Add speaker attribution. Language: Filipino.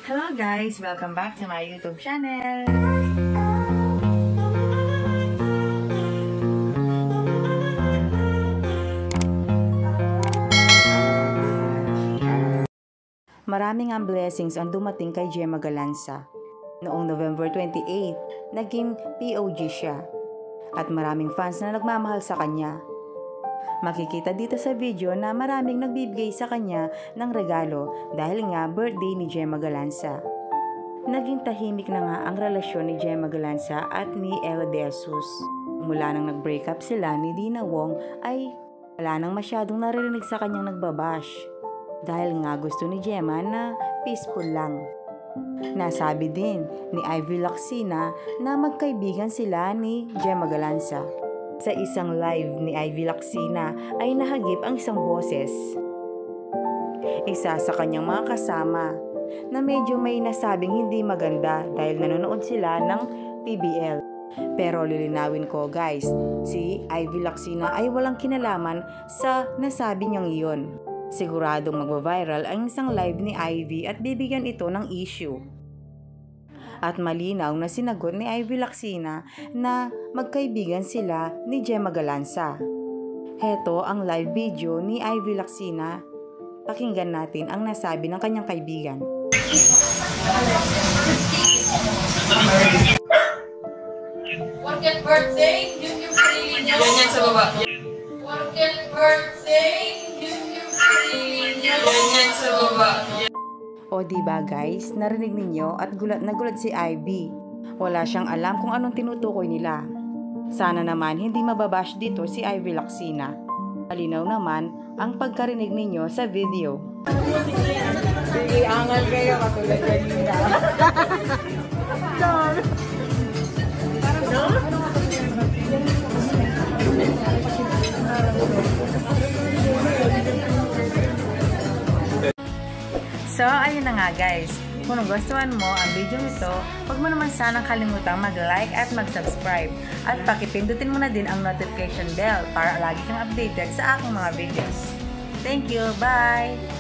Speaker 1: Hello guys! Welcome back to my YouTube channel! Maraming ang blessings ang dumating kay Gemma Galanza. Noong November 28, naging POG siya. At maraming fans na nagmamahal sa kanya. Makikita dito sa video na maraming nagbibigay sa kanya ng regalo dahil nga birthday ni Gemma Galanza. Naging tahimik na nga ang relasyon ni Gemma Galanza at ni Ella De Jesus. Mula nang nag-break up sila ni Dina Wong ay wala nang masyadong naririnig sa kanyang nagbabash. Dahil nga gusto ni Gemma na peaceful lang. Nasabi din ni Ivy Lacsina na magkaibigan sila ni Gemma Galanza. Sa isang live ni Ivy Lacsina ay nahagip ang isang boses. Isa sa kanyang mga kasama na medyo may nasabing hindi maganda dahil nanonood sila ng PBL. Pero lilinawin ko guys, si Ivy Lacsina ay walang kinalaman sa nasabi niyang iyon. Siguradong magwa-viral ang isang live ni Ivy at bibigyan ito ng issue. At malinaw na sinagot ni Ivy Lacsina na magkaibigan sila ni Gemma Galanza. Heto ang live video ni Ivy Lacsina. Pakinggan natin ang nasabi ng kanyang kaibigan.
Speaker 2: Working birthday, yung free niyo. Yan sa baba. Working birthday, yung free niyo. Yan sa baba.
Speaker 1: O diba guys, narinig ninyo at gulat na gulat si Ivy. Wala siyang alam kung anong tinutukoy nila. Sana naman hindi mababash dito si Ivy Lacsina. Malinaw naman ang pagkarinig ninyo sa video.
Speaker 3: Sige, angal kayo katulad kanina.
Speaker 1: So, ayun na nga guys. Kung nagustuhan mo ang video ito, huwag mo naman sanang kalimutang mag-like at mag-subscribe. At pakipindutin mo na din ang notification bell para lagi kang updated sa aking mga videos. Thank you! Bye!